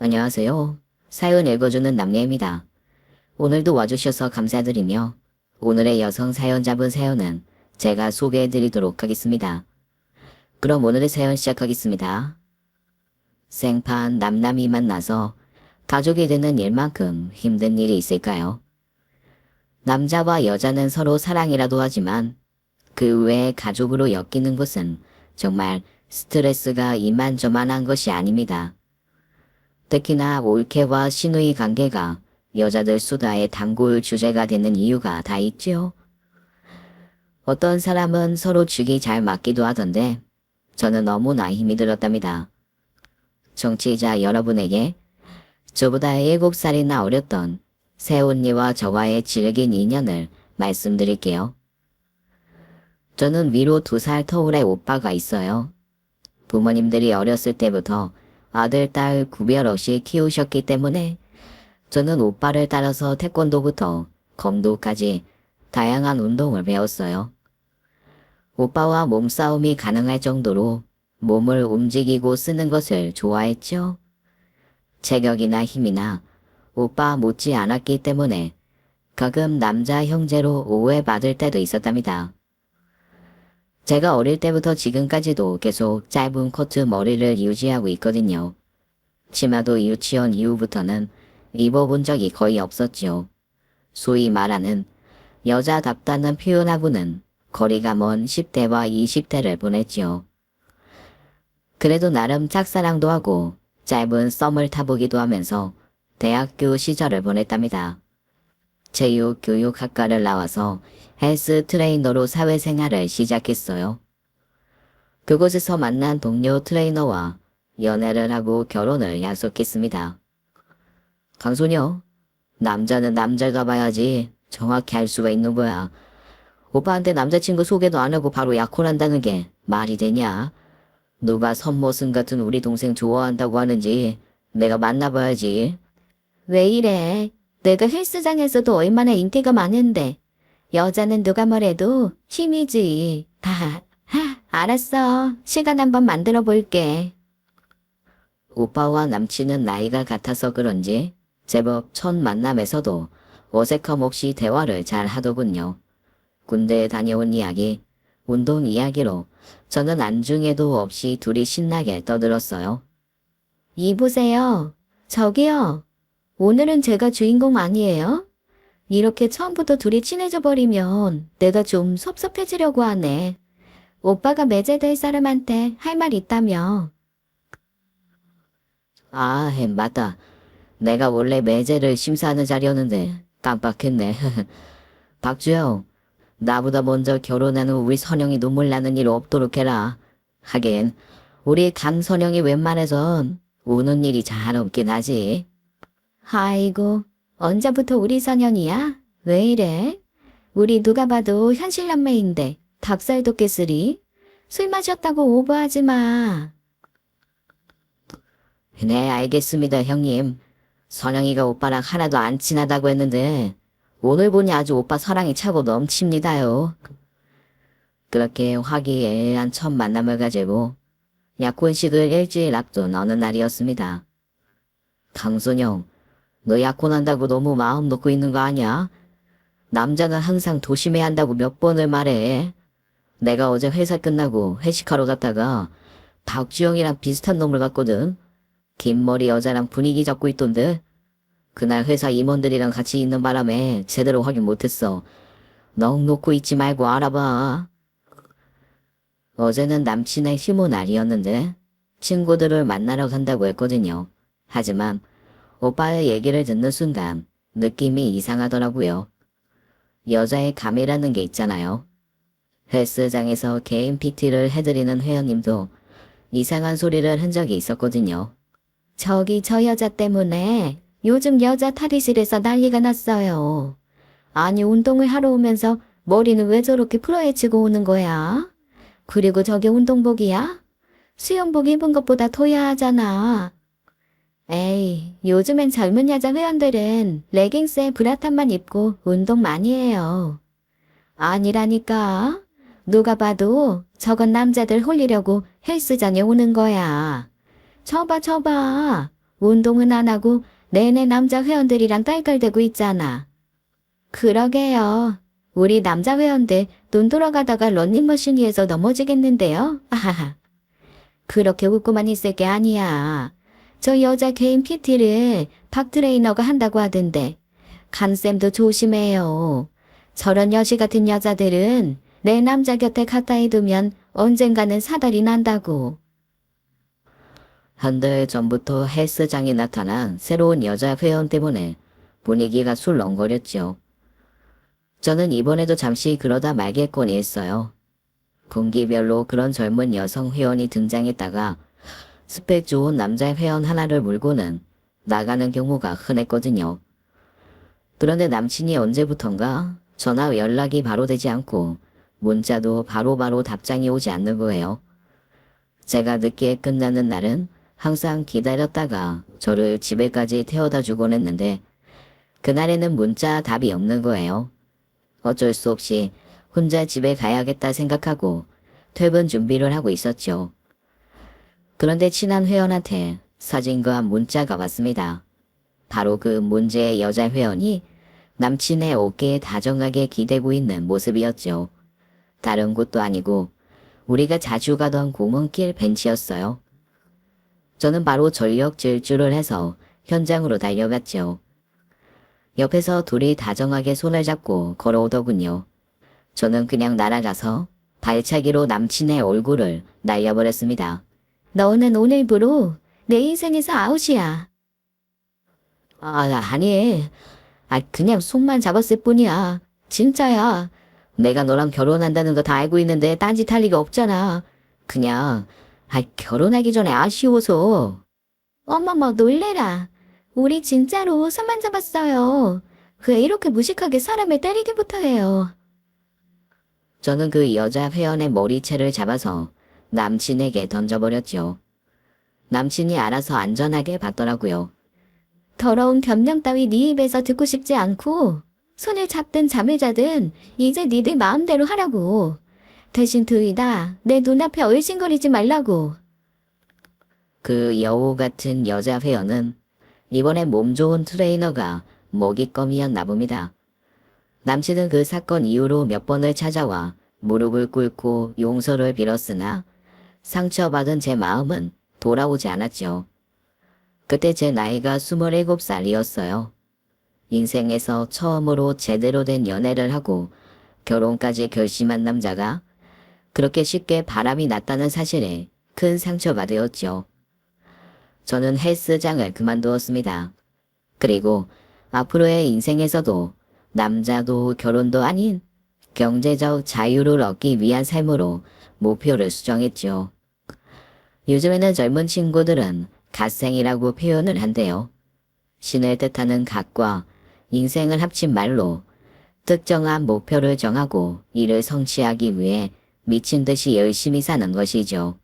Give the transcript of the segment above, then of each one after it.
안녕하세요. 사연 읽어주는 남녀입니다. 오늘도 와주셔서 감사드리며 오늘의 여성 사연자분 사연은 제가 소개해드리도록 하겠습니다. 그럼 오늘의 사연 시작하겠습니다. 생판 남남이 만나서 가족이 되는 일만큼 힘든 일이 있을까요? 남자와 여자는 서로 사랑이라도 하지만 그 외에 가족으로 엮이는 것은 정말 스트레스가 이만저만한 것이 아닙니다. 특히나 올케와 시누이 관계가 여자들 수다의 단골 주제가 되는 이유가 다 있지요. 어떤 사람은 서로 죽이 잘 맞기도 하던데 저는 너무나 힘이 들었답니다. 정치자 여러분에게 저보다 7살이나 어렸던 새언니와 저와의 질긴 인연을 말씀드릴게요. 저는 위로 2살 터울의 오빠가 있어요. 부모님들이 어렸을 때부터 아들, 딸 구별 없이 키우셨기 때문에 저는 오빠를 따라서 태권도부터 검도까지 다양한 운동을 배웠어요. 오빠와 몸싸움이 가능할 정도로 몸을 움직이고 쓰는 것을 좋아했죠. 체격이나 힘이나 오빠 못지 않았기 때문에 가끔 남자 형제로 오해받을 때도 있었답니다. 제가 어릴 때부터 지금까지도 계속 짧은 커트 머리를 유지하고 있거든요. 치마도 유치원 이후부터는 입어본 적이 거의 없었지요. 소위 말하는 여자답다는 표현하고는 거리가 먼 10대와 20대를 보냈지요. 그래도 나름 짝사랑도 하고 짧은 썸을 타보기도 하면서 대학교 시절을 보냈답니다. 체육교육학과를 나와서 헬스 트레이너로 사회생활을 시작했어요. 그곳에서 만난 동료 트레이너와 연애를 하고 결혼을 약속했습니다. 강소녀, 남자는 남자가 봐야지 정확히 알 수가 있는 거야. 오빠한테 남자친구 소개도 안 하고 바로 약혼한다는 게 말이 되냐? 누가 선모승 같은 우리 동생 좋아한다고 하는지 내가 만나봐야지. 왜 이래? 내가 헬스장에서도 얼마나 인기가 많은데 여자는 누가 뭐래도 힘이지. 알았어. 시간 한번 만들어 볼게. 오빠와 남친은 나이가 같아서 그런지 제법 첫 만남에서도 어색함 없이 대화를 잘 하더군요. 군대에 다녀온 이야기, 운동 이야기로 저는 안중에도 없이 둘이 신나게 떠들었어요. 이보세요. 저기요. 오늘은 제가 주인공 아니에요? 이렇게 처음부터 둘이 친해져 버리면 내가 좀 섭섭해지려고 하네. 오빠가 매제될 사람한테 할 말 있다며. 아, 맞다. 내가 원래 매제를 심사하는 자리였는데 깜빡했네. 박주영, 나보다 먼저 결혼하는 우리 선영이 눈물 나는 일 없도록 해라. 하긴 우리 강선영이 웬만해선 우는 일이 잘 없긴 하지. 아이고, 언제부터 우리 선영이야? 왜 이래? 우리 누가 봐도 현실남매인데 닭살 돋겠으리? 술 마셨다고 오버하지 마. 네, 알겠습니다, 형님. 선영이가 오빠랑 하나도 안 친하다고 했는데 오늘 보니 아주 오빠 사랑이 차고 넘칩니다요. 그렇게 화기애애한 첫 만남을 가지고 약혼식을 일주일 앞둔 어느 날이었습니다. 강순영, 너 약혼한다고 너무 마음 놓고 있는 거 아니야? 남자는 항상 조심해야 한다고 몇 번을 말해. 내가 어제 회사 끝나고 회식하러 갔다가 박주영이랑 비슷한 놈을 봤거든. 긴 머리 여자랑 분위기 잡고 있던데. 그날 회사 임원들이랑 같이 있는 바람에 제대로 확인 못했어. 넋 놓고 있지 말고 알아봐. 어제는 남친의 휴무 날이었는데 친구들을 만나러 간다고 했거든요. 하지만 오빠의 얘기를 듣는 순간 느낌이 이상하더라고요. 여자의 감이라는 게 있잖아요. 헬스장에서 개인 PT를 해드리는 회원님도 이상한 소리를 한 적이 있었거든요. 저기 저 여자 때문에 요즘 여자 탈의실에서 난리가 났어요. 아니 운동을 하러 오면서 머리는 왜 저렇게 풀어헤치고 오는 거야? 그리고 저게 운동복이야? 수영복 입은 것보다 더 야하잖아. 에이, 요즘엔 젊은 여자 회원들은 레깅스에 브라탑만 입고 운동 많이 해요. 아니라니까. 누가 봐도 저건 남자들 홀리려고 헬스장에 오는 거야. 저봐. 운동은 안 하고 내내 남자 회원들이랑 딸딸대고 있잖아. 그러게요. 우리 남자 회원들 눈 돌아가다가 런닝머신 위에서 넘어지겠는데요? 아하하. 그렇게 웃고만 있을 게 아니야. 저 여자 개인 PT를 박 트레이너가 한다고 하던데 간쌤도 조심해요. 저런 여시 같은 여자들은 내 남자 곁에 가까이 두면 언젠가는 사달이 난다고. 한 달 전부터 헬스장에 나타난 새로운 여자 회원 때문에 분위기가 술렁거렸죠. 저는 이번에도 잠시 그러다 말겠거니 했어요. 분기별로 그런 젊은 여성 회원이 등장했다가 스펙 좋은 남자 회원 하나를 물고는 나가는 경우가 흔했거든요. 그런데 남친이 언제부턴가 전화 연락이 바로 되지 않고 문자도 바로바로 답장이 오지 않는 거예요. 제가 늦게 끝나는 날은 항상 기다렸다가 저를 집에까지 태워다 주곤 했는데 그날에는 문자 답이 없는 거예요. 어쩔 수 없이 혼자 집에 가야겠다 생각하고 퇴근 준비를 하고 있었죠. 그런데 친한 회원한테 사진과 문자가 왔습니다. 바로 그 문제의 여자 회원이 남친의 어깨에 다정하게 기대고 있는 모습이었죠. 다른 곳도 아니고 우리가 자주 가던 공원길 벤치였어요. 저는 바로 전력 질주를 해서 현장으로 달려갔죠. 옆에서 둘이 다정하게 손을 잡고 걸어오더군요. 저는 그냥 날아가서 발차기로 남친의 얼굴을 날려버렸습니다. 너는 오늘부로 내 인생에서 아웃이야. 아니. 그냥 손만 잡았을 뿐이야. 진짜야. 내가 너랑 결혼한다는 거 다 알고 있는데 딴짓할 리가 없잖아. 그냥 결혼하기 전에 아쉬워서. 어머머 놀래라. 우리 진짜로 손만 잡았어요. 왜 이렇게 무식하게 사람을 때리기부터 해요. 저는 그 여자 회원의 머리채를 잡아서 남친에게 던져버렸죠. 남친이 알아서 안전하게 받더라고요. 더러운 변명 따위 네 입에서 듣고 싶지 않고 손을 잡든 잠을 자든 이제 니들 마음대로 하라고. 대신 들이다 내 눈앞에 얼씬거리지 말라고. 그 여우 같은 여자 회원은 이번에 몸 좋은 트레이너가 먹잇감이었나 봅니다. 남친은 그 사건 이후로 몇 번을 찾아와 무릎을 꿇고 용서를 빌었으나 상처받은 제 마음은 돌아오지 않았죠. 그때 제 나이가 27살이었어요. 인생에서 처음으로 제대로 된 연애를 하고 결혼까지 결심한 남자가 그렇게 쉽게 바람이 났다는 사실에 큰 상처가 되었죠. 저는 헬스장을 그만두었습니다. 그리고 앞으로의 인생에서도 남자도 결혼도 아닌 경제적 자유를 얻기 위한 삶으로 목표를 수정했죠. 요즘에는 젊은 친구들은 갓생이라고 표현을 한대요. 신을 뜻하는 갓과 인생을 합친 말로 특정한 목표를 정하고 이를 성취하기 위해 미친 듯이 열심히 사는 것이죠.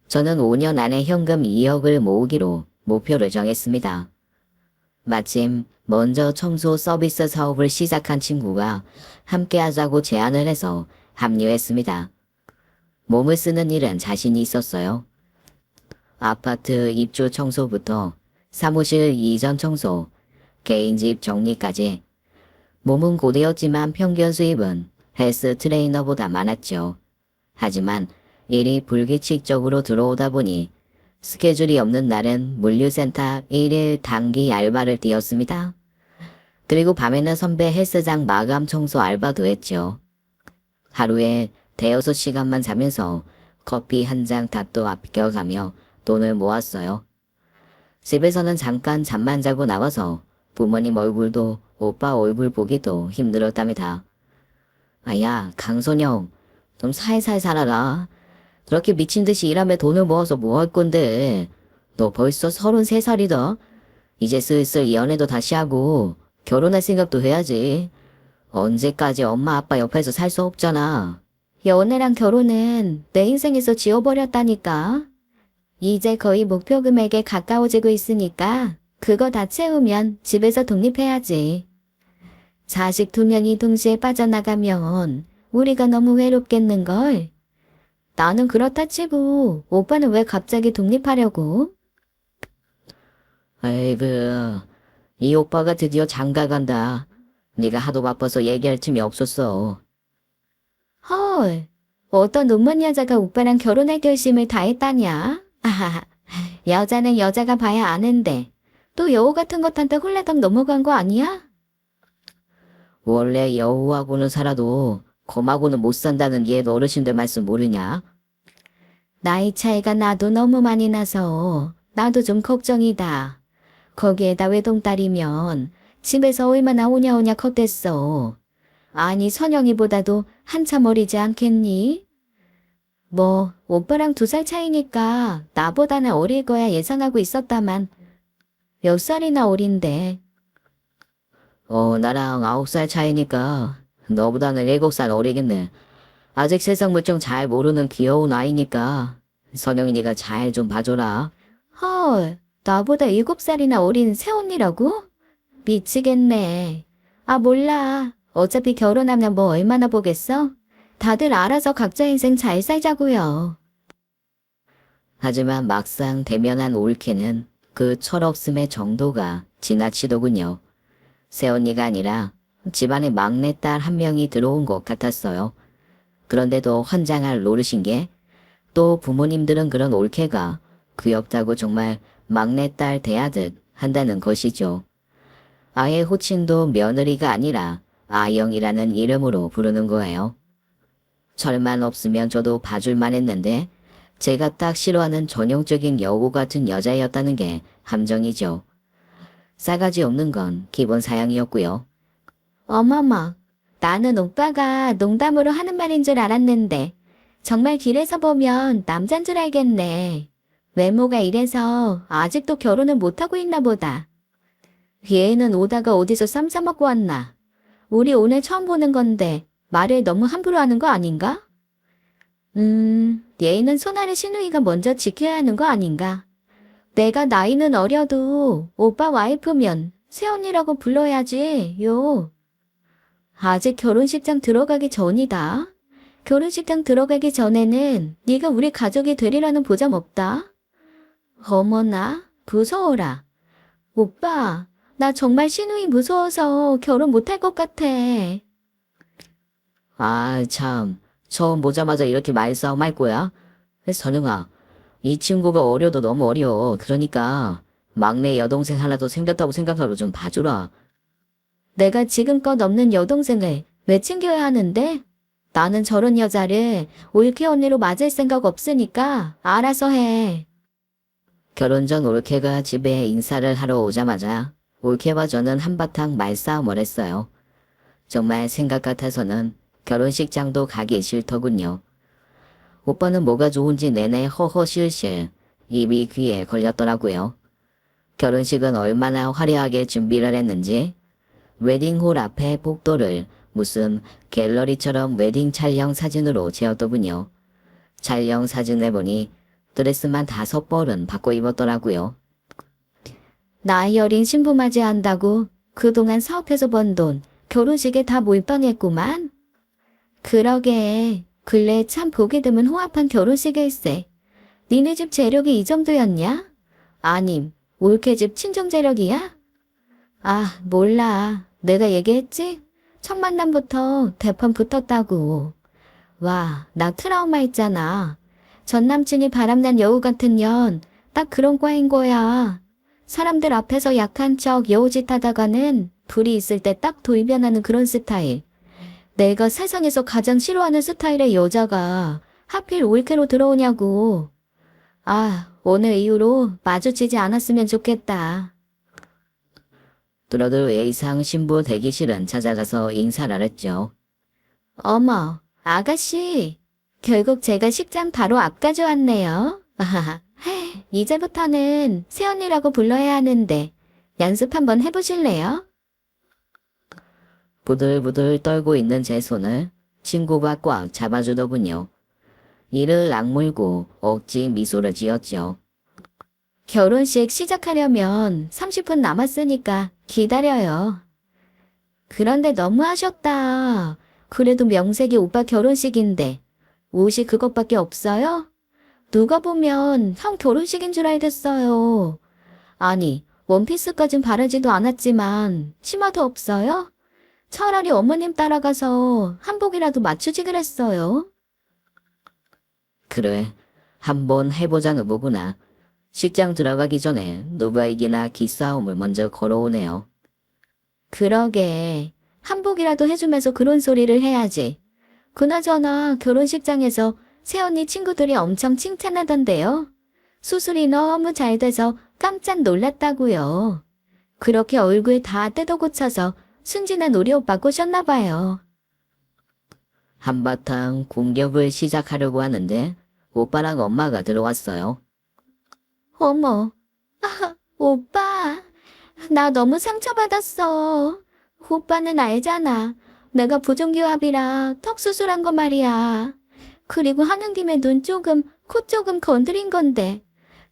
저는 5년 안에 현금 2억을 모으기로 목표를 정했습니다. 마침 먼저 청소 서비스 사업을 시작한 친구가 함께 하자고 제안을 해서 합류했습니다. 몸을 쓰는 일은 자신이 있었어요. 아파트 입주 청소부터 사무실 이전 청소, 개인집 정리까지. 몸은 고되었지만 평균 수입은 헬스 트레이너보다 많았죠. 하지만 일이 불규칙적으로 들어오다 보니 스케줄이 없는 날은 물류센터 1일 단기 알바를 뛰었습니다. 그리고 밤에는 선배 헬스장 마감 청소 알바도 했죠. 하루에 대여섯 시간만 자면서 커피 한 잔 값도 아껴가며 돈을 모았어요. 집에서는 잠깐 잠만 자고 나와서 부모님 얼굴도 오빠 얼굴 보기도 힘들었답니다. 야, 강선영, 좀 살살 살아라. 그렇게 미친 듯이 일하며 돈을 모아서 뭐 할 건데. 너 벌써 33살이다. 이제 슬슬 연애도 다시 하고 결혼할 생각도 해야지. 언제까지 엄마 아빠 옆에서 살 수 없잖아. 연애랑 결혼은 내 인생에서 지워버렸다니까. 이제 거의 목표 금액에 가까워지고 있으니까 그거 다 채우면 집에서 독립해야지. 자식 2명이 동시에 빠져나가면 우리가 너무 외롭겠는걸. 나는 그렇다 치고 오빠는 왜 갑자기 독립하려고? 에이그, 이 오빠가 드디어 장가 간다. 네가 하도 바빠서 얘기할 틈이 없었어. 헐, 어떤 눈먼 여자가 오빠랑 결혼할 결심을 다 했다냐? 아하하, 여자는 여자가 봐야 아는데 또 여우 같은 것한테 홀라당 넘어간 거 아니야? 원래 여우하고는 살아도 검하고는 못 산다는 옛 어르신들 말씀 모르냐? 나이 차이가 나도 너무 많이 나서 나도 좀 걱정이다. 거기에다 외동딸이면 집에서 얼마나 오냐오냐 컸댔어. 아니 선영이보다도 한참 어리지 않겠니? 뭐 오빠랑 2살 차이니까 나보다는 어릴 거야 예상하고 있었다만 몇 살이나 어린데. 나랑 9살 차이니까 너보다는 7살 어리겠네. 아직 세상 물정 잘 모르는 귀여운 아이니까 선영이 네가 잘 좀 봐줘라. 헐, 나보다 7살이나 어린 새언니라고? 미치겠네. 아 몰라. 어차피 결혼하면 뭐 얼마나 보겠어? 다들 알아서 각자 인생 잘 살자고요. 하지만 막상 대면한 올케는 그 철없음의 정도가 지나치더군요. 새언니가 아니라 집안에 막내딸 한 명이 들어온 것 같았어요. 그런데도 환장할 노릇인 게 또 부모님들은 그런 올케가 귀엽다고 정말 막내딸 대하듯 한다는 것이죠. 아예 호칭도 며느리가 아니라 아영이라는 이름으로 부르는 거예요. 철만 없으면 저도 봐줄만 했는데 제가 딱 싫어하는 전형적인 여우 같은 여자였다는 게 함정이죠. 싸가지 없는 건 기본 사양이었고요. 어머머, 나는 오빠가 농담으로 하는 말인 줄 알았는데 정말 길에서 보면 남잔 줄 알겠네. 외모가 이래서 아직도 결혼을 못하고 있나 보다. 얘는 오다가 어디서 쌈 싸먹고 왔나? 우리 오늘 처음 보는 건데 말을 너무 함부로 하는 거 아닌가? 얘는 손아래 시누이가 먼저 지켜야 하는 거 아닌가? 내가 나이는 어려도 오빠 와이프면 새언니라고 불러야지, 요. 아직 결혼식장 들어가기 전이다. 결혼식장 들어가기 전에는 네가 우리 가족이 되리라는 보장 없다. 어머나, 무서워라. 오빠, 나 정말 시누이 무서워서 결혼 못할 것 같아. 아, 참. 처음 보자마자 이렇게 말싸움 할 거야? 선영아, 이 친구가 어려도 너무 어려. 그러니까 막내 여동생 하나 더 생겼다고 생각하고 좀 봐주라. 내가 지금껏 없는 여동생을 왜 챙겨야 하는데? 나는 저런 여자를 올케 언니로 맞을 생각 없으니까 알아서 해. 결혼 전 올케가 집에 인사를 하러 오자마자 올케와 저는 한바탕 말싸움을 했어요. 정말 생각 같아서는 결혼식장도 가기 싫더군요. 오빠는 뭐가 좋은지 내내 허허실실 입이 귀에 걸렸더라고요. 결혼식은 얼마나 화려하게 준비를 했는지 웨딩홀 앞에 복도를 무슨 갤러리처럼 웨딩 촬영 사진으로 채웠더군요. 촬영 사진을 보니 드레스만 5벌은 바꿔 입었더라고요. 나이 어린 신부 맞이한다고 그동안 사업해서 번 돈 결혼식에 다 모일 뻔했구만. 그러게 근래 참 보기 드문 호합한 결혼식일세. 니네 집 재력이 이 정도였냐? 아님 올케 집 친정 재력이야? 아 몰라. 내가 얘기했지? 첫 만남부터 대판 붙었다고. 와, 나 트라우마 있잖아. 전 남친이 바람난 여우 같은 년, 딱 그런 과인 거야. 사람들 앞에서 약한 척 여우짓 하다가는 불이 있을 때 딱 돌변하는 그런 스타일. 내가 세상에서 가장 싫어하는 스타일의 여자가 하필 올케로 들어오냐고. 아, 오늘 이후로 마주치지 않았으면 좋겠다. 뚜러들 A상 신부 대기실은 찾아가서 인사를 했죠. 어머, 아가씨. 결국 제가 식장 바로 앞까지 왔네요. 아하하. 이제부터는 새언니라고 불러야 하는데 연습 한번 해보실래요? 부들부들 떨고 있는 제 손을 친구가 꽉 잡아주더군요. 이를 악물고 억지 미소를 지었죠. 결혼식 시작하려면 30분 남았으니까 기다려요. 그런데 너무 하셨다. 그래도 명색이 오빠 결혼식인데 옷이 그것밖에 없어요? 누가 보면 형 결혼식인 줄 알겠어요. 아니, 원피스까진 바라지도 않았지만 치마도 없어요? 차라리 어머님 따라가서 한복이라도 맞추지 그랬어요. 그래, 한번 해보자는 거구나. 식장 들어가기 전에 누가 이기나 기싸움을 먼저 걸어오네요. 그러게. 한복이라도 해주면서 그런 소리를 해야지. 그나저나 결혼식장에서 새언니 친구들이 엄청 칭찬하던데요. 수술이 너무 잘 돼서 깜짝 놀랐다고요. 그렇게 얼굴 다 뜯어 고쳐서 순진한 우리 오빠 꼬셨나 봐요. 한바탕 공격을 시작하려고 하는데 오빠랑 엄마가 들어왔어요. 어머, 오빠, 나 너무 상처받았어. 오빠는 알잖아. 내가 부종기압이라 턱 수술한 거 말이야. 그리고 하는 김에 눈 조금, 코 조금 건드린 건데.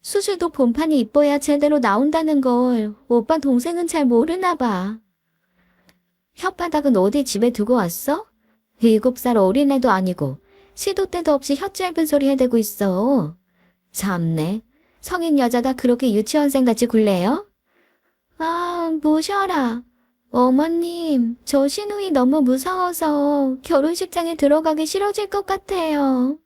수술도 본판이 이뻐야 제대로 나온다는 걸 오빠 동생은 잘 모르나 봐. 혓바닥은 어디 집에 두고 왔어? 7살 어린애도 아니고 시도 때도 없이 혀 짧은 소리 해대고 있어. 참네. 성인 여자가 그렇게 유치원생같이 굴래요? 아, 모셔라. 어머님, 저 신우이 너무 무서워서 결혼식장에 들어가기 싫어질 것 같아요.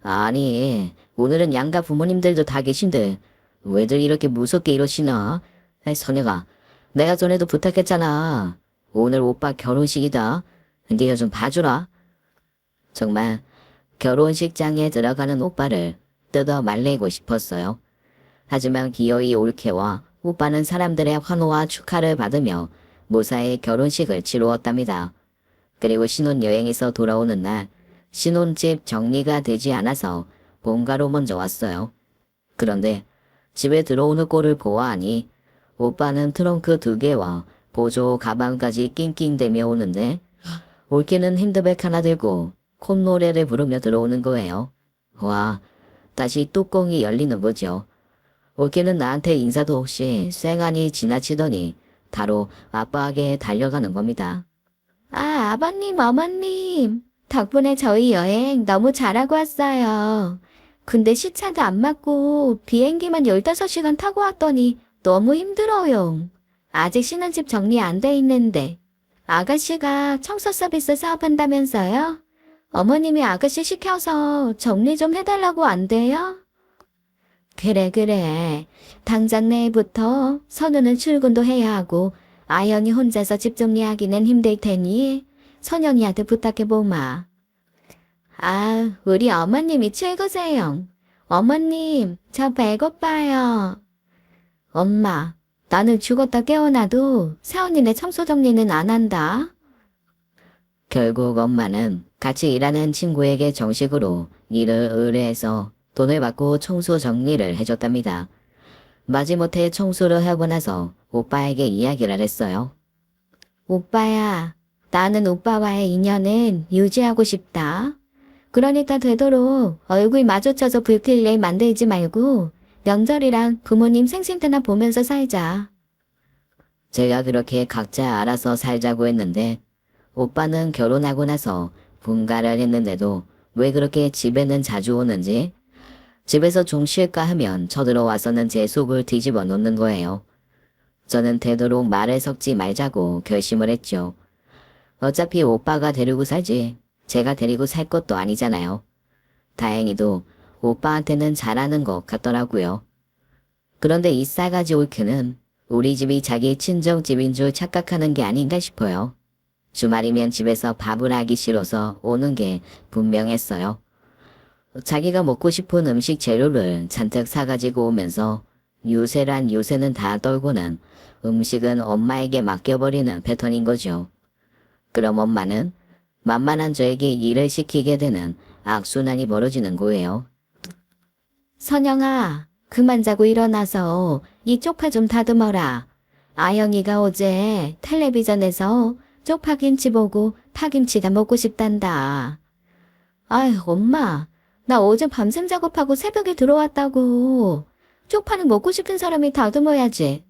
아니, 오늘은 양가 부모님들도 다 계신데 왜들 이렇게 무섭게 이러시나? 아이, 선영아, 내가 전에도 부탁했잖아. 오늘 오빠 결혼식이다. 네가 좀 봐주라. 정말 결혼식장에 들어가는 오빠를 뜯어 말리고 싶었어요. 하지만 기어이 올케와 오빠는 사람들의 환호와 축하를 받으며 무사히 결혼식을 치루었답니다. 그리고 신혼여행에서 돌아오는 날 신혼집 정리가 되지 않아서 본가로 먼저 왔어요. 그런데 집에 들어오는 꼴을 보아하니 오빠는 트렁크 2개와 보조 가방까지 낑낑대며 오는데 올케는 핸드백 하나 들고 콧노래를 부르며 들어오는 거예요. 와, 다시 뚜껑이 열리는 거죠. 올케는 나한테 인사도 없이 쌩하니 지나치더니 바로 아빠에게 달려가는 겁니다. 아, 아버님, 어머님. 덕분에 저희 여행 너무 잘하고 왔어요. 근데 시차도 안 맞고 비행기만 15시간 타고 왔더니 너무 힘들어요. 아직 신혼집 정리 안 돼 있는데. 아가씨가 청소 서비스 사업한다면서요? 어머님이 아가씨 시켜서 정리 좀 해달라고 안 돼요? 그래. 당장 내일부터 선우는 출근도 해야 하고 아연이 혼자서 집 정리하기는 힘들 테니 선영이한테 부탁해보마. 아, 우리 어머님이 최고세요. 어머님, 저 배고파요. 엄마, 나는 죽었다 깨어나도 새언니네 청소 정리는 안 한다. 결국 엄마는 같이 일하는 친구에게 정식으로 일을 의뢰해서 돈을 받고 청소 정리를 해줬답니다. 마지못해 청소를 하고 나서 오빠에게 이야기를 했어요. 오빠야, 나는 오빠와의 인연은 유지하고 싶다. 그러니까 되도록 얼굴 마주쳐서 불필 일 만들지 말고 명절이랑 부모님 생신 때나 보면서 살자. 제가 그렇게 각자 알아서 살자고 했는데 오빠는 결혼하고 나서 분가를 했는데도 왜 그렇게 집에는 자주 오는지 집에서 좀 쉴까 하면 쳐들어와서는 제 속을 뒤집어 놓는 거예요. 저는 되도록 말을 섞지 말자고 결심을 했죠. 어차피 오빠가 데리고 살지 제가 데리고 살 것도 아니잖아요. 다행히도 오빠한테는 잘하는 것 같더라고요. 그런데 이 싸가지 올크는 우리 집이 자기 친정집인 줄 착각하는 게 아닌가 싶어요. 주말이면 집에서 밥을 하기 싫어서 오는 게 분명했어요. 자기가 먹고 싶은 음식 재료를 잔뜩 사가지고 오면서 유세란 유세는 다 떨고는 음식은 엄마에게 맡겨버리는 패턴인 거죠. 그럼 엄마는 만만한 저에게 일을 시키게 되는 악순환이 벌어지는 거예요. 선영아, 그만 자고 일어나서 이 쪽파 좀 다듬어라. 아영이가 어제 텔레비전에서 쪽파김치 보고 파김치가 먹고 싶단다. 아휴, 엄마. 나 어제 밤샘 작업하고 새벽에 들어왔다고. 쪽파는 먹고 싶은 사람이 다듬어야지.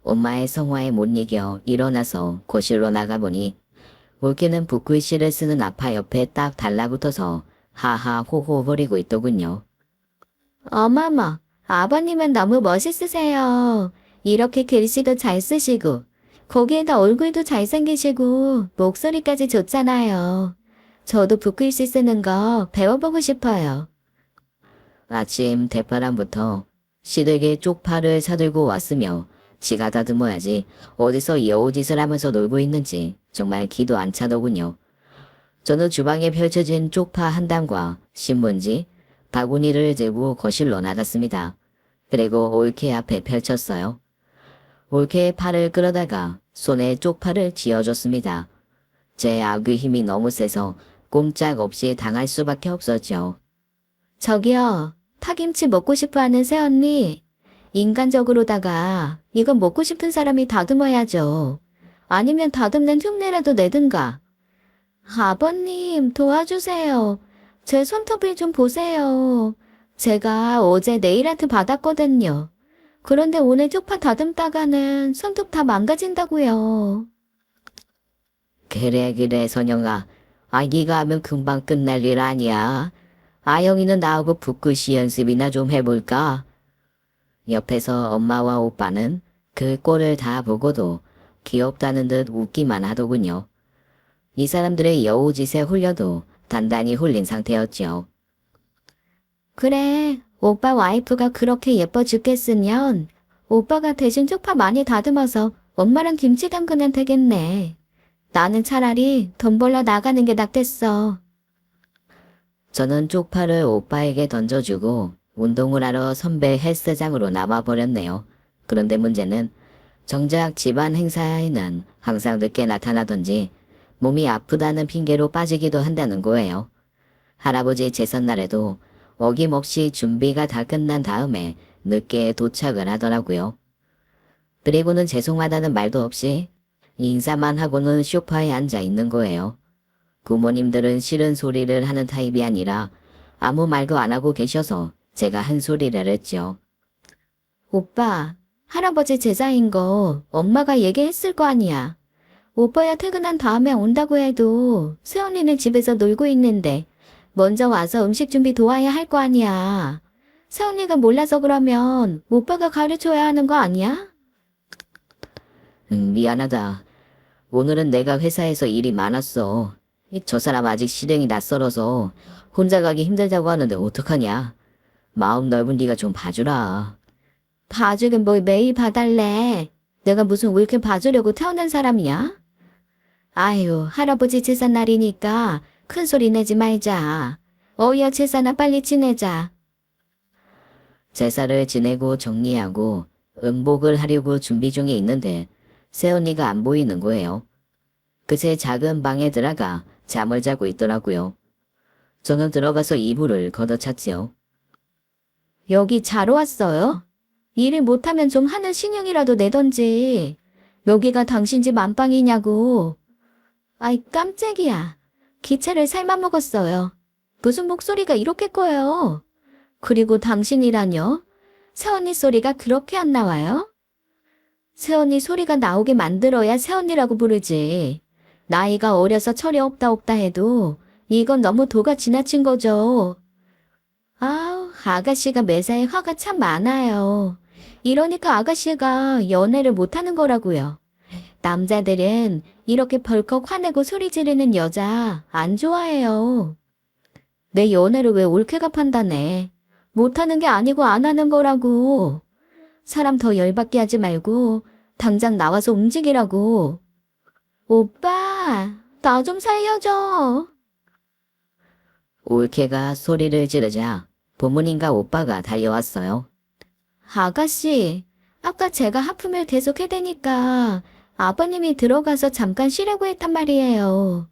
엄마의 성화에 못 이겨 일어나서 거실로 나가보니 올케는 붓글씨를 쓰는 아빠 옆에 딱 달라붙어서 하하 호호 거리고 있더군요. 어머머, 아버님은 너무 멋있으세요. 이렇게 글씨도 잘 쓰시고, 거기에다 얼굴도 잘생기시고, 목소리까지 좋잖아요. 저도 붓글씨 쓰는 거 배워보고 싶어요. 아침 대바람부터 시댁에 쪽파를 사들고 왔으며 지가 다듬어야지 어디서 여우짓을 하면서 놀고 있는지 정말 기도 안 차더군요. 저는 주방에 펼쳐진 쪽파 한 단과 신문지, 바구니를 들고 거실로 나갔습니다. 그리고 올케 앞에 펼쳤어요. 올케의 팔을 끌어다가 손에 쪽파를 쥐어줬습니다. 제 악의 힘이 너무 세서 꼼짝없이 당할 수밖에 없었죠. 저기요, 파김치 먹고 싶어 하는 새언니. 인간적으로다가 이건 먹고 싶은 사람이 다듬어야죠. 아니면 다듬는 흉내라도 내든가. 아버님, 도와주세요. 제 손톱을 좀 보세요. 제가 어제 네일아트 받았거든요. 그런데 오늘 쪽파 다듬다가는 손톱 다 망가진다고요. 그래 선영아. 네가 하면 금방 끝날 일 아니야. 아영이는 나하고 붓글씨 연습이나 좀 해볼까? 옆에서 엄마와 오빠는 그 꼴을 다 보고도 귀엽다는 듯 웃기만 하더군요. 이 사람들의 여우짓에 홀려도 단단히 홀린 상태였죠. 그래, 오빠 와이프가 그렇게 예뻐 죽겠으면 오빠가 대신 쪽파 많이 다듬어서 엄마랑 김치 담그면 되겠네. 나는 차라리 돈 벌러 나가는 게 낫겠어. 저는 쪽파를 오빠에게 던져주고 운동을 하러 선배 헬스장으로 나와버렸네요. 그런데 문제는 정작 집안 행사에는 항상 늦게 나타나던지 몸이 아프다는 핑계로 빠지기도 한다는 거예요. 할아버지 제삿날에도 어김없이 준비가 다 끝난 다음에 늦게 도착을 하더라고요. 그리고는 죄송하다는 말도 없이 인사만 하고는 소파에 앉아 있는 거예요. 부모님들은 싫은 소리를 하는 타입이 아니라 아무 말도 안 하고 계셔서 제가 한 소리를 했죠. 오빠, 할아버지 제자인 거 엄마가 얘기했을 거 아니야. 오빠야 퇴근한 다음에 온다고 해도 새언니는 집에서 놀고 있는데 먼저 와서 음식 준비 도와야 할 거 아니야. 새언니가 몰라서 그러면 오빠가 가르쳐야 하는 거 아니야? 미안하다. 오늘은 내가 회사에서 일이 많았어. 저 사람 아직 실행이 낯설어서 혼자 가기 힘들다고 하는데 어떡하냐. 마음 넓은 네가 좀 봐주라. 봐주긴 뭘 매일 봐달래. 내가 무슨 왜 이렇게 봐주려고 태어난 사람이야? 아유, 할아버지 제삿날이니까 큰 소리 내지 말자. 어여 제사나 빨리 지내자. 제사를 지내고 정리하고 음복을 하려고 준비 중에 있는데 새언니가 안 보이는 거예요. 그새 작은 방에 들어가 잠을 자고 있더라고요. 저는 들어가서 이불을 걷어찼지요. 여기 자러 왔어요? 일을 못하면 좀 하는 신용이라도 내던지. 여기가 당신 집 안방이냐고. 아이 깜짝이야. 기체를 삶아 먹었어요. 무슨 목소리가 이렇게 커요? 그리고 당신이라뇨? 새언니 소리가 그렇게 안 나와요? 새언니 소리가 나오게 만들어야 새언니라고 부르지. 나이가 어려서 철이 없다 해도 이건 너무 도가 지나친 거죠. 아우, 아가씨가 매사에 화가 참 많아요. 이러니까 아가씨가 연애를 못하는 거라고요. 남자들은 이렇게 벌컥 화내고 소리 지르는 여자 안 좋아해요. 내 연애를 왜 올케가 판단해. 못하는 게 아니고 안 하는 거라고. 사람 더 열받게 하지 말고 당장 나와서 움직이라고. 오빠, 나 좀 살려줘. 올케가 소리를 지르자 부모님과 오빠가 달려왔어요. 아가씨, 아까 제가 하품을 계속 해대니까 아버님이 들어가서 잠깐 쉬려고 했단 말이에요.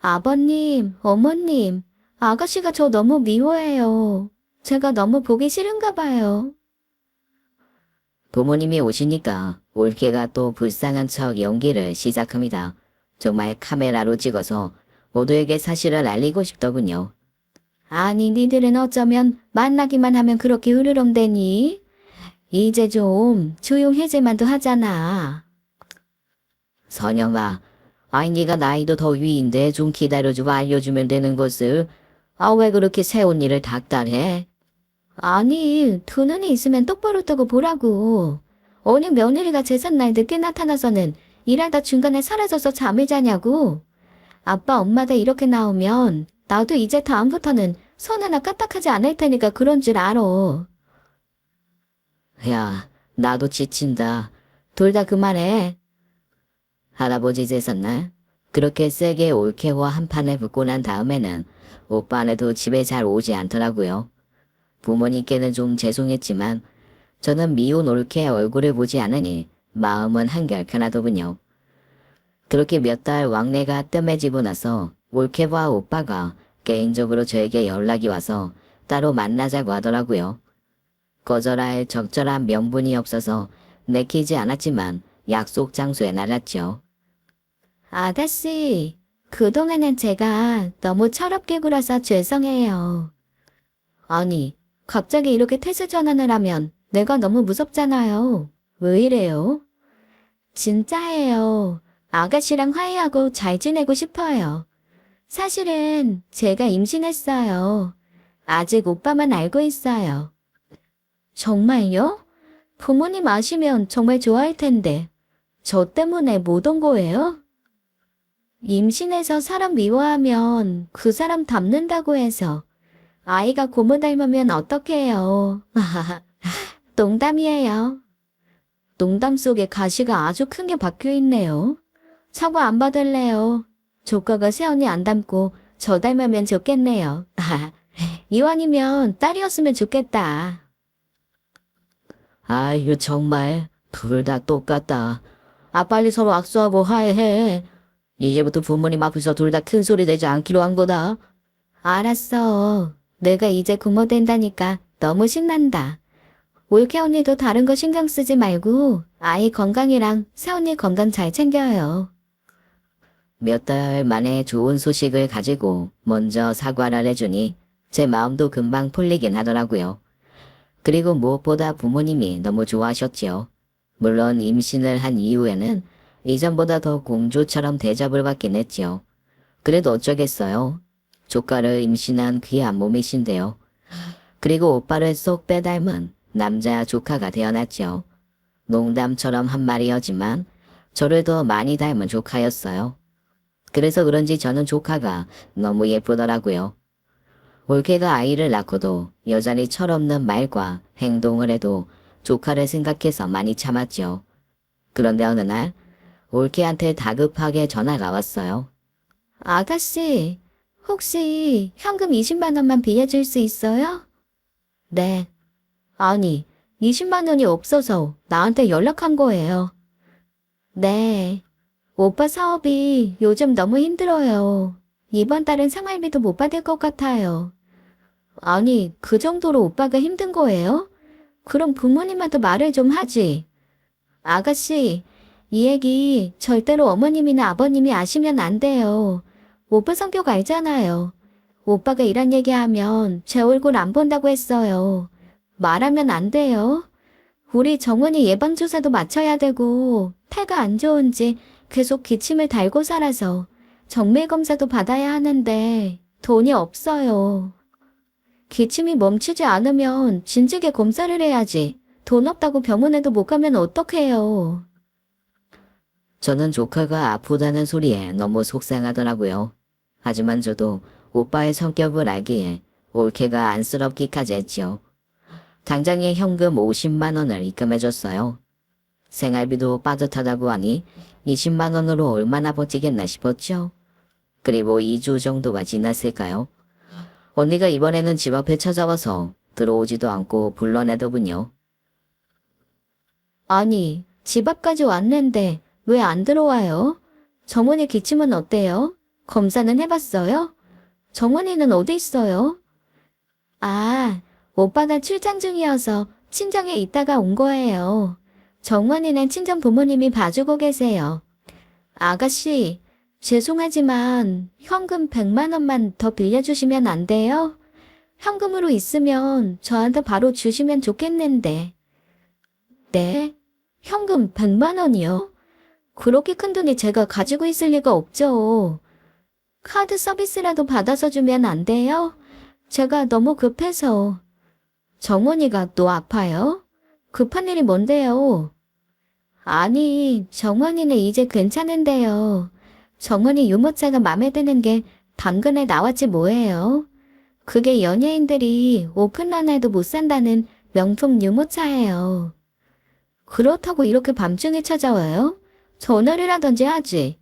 아버님, 어머님, 아가씨가 저 너무 미워해요. 제가 너무 보기 싫은가 봐요. 부모님이 오시니까 올케가 또 불쌍한 척 연기를 시작합니다. 정말 카메라로 찍어서 모두에게 사실을 알리고 싶더군요. 아니, 니들은 어쩌면 만나기만 하면 그렇게 으르렁대니? 이제 좀 조용해질만도 하잖아. 선영아, 네가 나이도 더 위인데 좀 기다려주고 알려주면 되는 것을 왜 그렇게 새언니를 닥달해? 아니, 두 눈이 있으면 똑바로 뜨고 보라고. 어느 며느리가 제삿날 늦게 나타나서는 일하다 중간에 사라져서 잠을 자냐고. 아빠, 엄마가 이렇게 나오면 나도 이제 다음부터는 손 하나 까딱하지 않을 테니까 그런 줄 알아. 야, 나도 지친다. 둘 다 그만해. 할아버지 제삿날 그렇게 세게 올케와 한판을 붙고 난 다음에는 오빠네도 집에 잘 오지 않더라고요. 부모님께는 좀 죄송했지만 저는 미운 올케의 얼굴을 보지 않으니 마음은 한결 편하더군요. 그렇게 몇 달 왕래가 뜸해지고 나서 올케와 오빠가 개인적으로 저에게 연락이 와서 따로 만나자고 하더라고요. 거절할 적절한 명분이 없어서 내키지 않았지만 약속 장소에 나갔죠. 아가씨, 그동안은 제가 너무 철없게 굴어서 죄송해요. 아니, 갑자기 이렇게 태세 전환을 하면 내가 너무 무섭잖아요. 왜 이래요? 진짜예요. 아가씨랑 화해하고 잘 지내고 싶어요. 사실은 제가 임신했어요. 아직 오빠만 알고 있어요. 정말요? 부모님 아시면 정말 좋아할 텐데. 저 때문에 못 온 거예요? 임신해서 사람 미워하면 그 사람 닮는다고 해서 아이가 고모 닮으면 어떡해요. 농담이에요. 농담 속에 가시가 아주 큰 게 박혀 있네요. 사과 안 받을래요. 조카가 새언니 안 닮고 저 닮으면 좋겠네요. 이왕이면 딸이었으면 좋겠다. 아유 정말 둘 다 똑같다. 아 빨리 서로 악수하고 화해해. 이제부터 부모님 앞에서 둘 다 큰 소리 내지 않기로 한 거다. 알았어. 내가 이제 고모 된다니까 너무 신난다. 올케 언니도 다른 거 신경 쓰지 말고 아이 건강이랑 새언니 건강 잘 챙겨요. 몇 달 만에 좋은 소식을 가지고 먼저 사과를 해주니 제 마음도 금방 풀리긴 하더라고요. 그리고 무엇보다 부모님이 너무 좋아하셨지요. 물론 임신을 한 이후에는 이전보다 더 공주처럼 대접을 받긴 했지요. 그래도 어쩌겠어요. 조카를 임신한 귀한 몸이신데요. 그리고 오빠를 쏙 빼닮은 남자 조카가 태어났죠. 농담처럼 한 말이었지만 저를 더 많이 닮은 조카였어요. 그래서 그런지 저는 조카가 너무 예쁘더라고요. 올케가 아이를 낳고도 여전히 철없는 말과 행동을 해도 조카를 생각해서 많이 참았죠. 그런데 어느 날 올케한테 다급하게 전화가 왔어요. 아가씨, 혹시 현금 20만 원만 빌려줄 수 있어요? 네. 아니, 20만 원이 없어서 나한테 연락한 거예요. 네. 오빠 사업이 요즘 너무 힘들어요. 이번 달은 생활비도 못 받을 것 같아요. 아니, 그 정도로 오빠가 힘든 거예요? 그럼 부모님한테 말을 좀 하지. 아가씨, 이 얘기 절대로 어머님이나 아버님이 아시면 안 돼요. 오빠 성격 알잖아요. 오빠가 이런 얘기하면 제 얼굴 안 본다고 했어요. 말하면 안 돼요. 우리 정원이 예방주사도 맞춰야 되고 태가 안 좋은지 계속 기침을 달고 살아서 정밀검사도 받아야 하는데 돈이 없어요. 기침이 멈추지 않으면 진즉에 검사를 해야지. 돈 없다고 병원에도 못 가면 어떡해요. 저는 조카가 아프다는 소리에 너무 속상하더라고요. 하지만 저도 오빠의 성격을 알기에 올케가 안쓰럽기까지 했지요. 당장에 현금 50만 원을 입금해줬어요. 생활비도 빠듯하다고 하니 20만 원으로 얼마나 버티겠나 싶었죠. 그리고 2주 정도가 지났을까요? 언니가 이번에는 집 앞에 찾아와서 들어오지도 않고 불러내더군요. 아니, 집 앞까지 왔는데 왜 안 들어와요? 정원이 기침은 어때요? 검사는 해봤어요? 정원이는 어디 있어요? 아, 오빠가 출장 중이어서 친정에 있다가 온 거예요. 정원이는 친정 부모님이 봐주고 계세요. 아가씨, 죄송하지만 현금 100만 원만 더 빌려주시면 안 돼요? 현금으로 있으면 저한테 바로 주시면 좋겠는데. 네? 현금 100만 원이요? 그렇게 큰 돈이 제가 가지고 있을 리가 없죠. 카드 서비스라도 받아서 주면 안 돼요? 제가 너무 급해서. 정원이가 또 아파요? 급한 일이 뭔데요? 아니, 정원이는 이제 괜찮은데요. 정원이 유모차가 마음에 드는 게 당근에 나왔지 뭐예요. 그게 연예인들이 오픈런해도 못 산다는 명품 유모차예요. 그렇다고 이렇게 밤중에 찾아와요? 전화를 하던지 하지.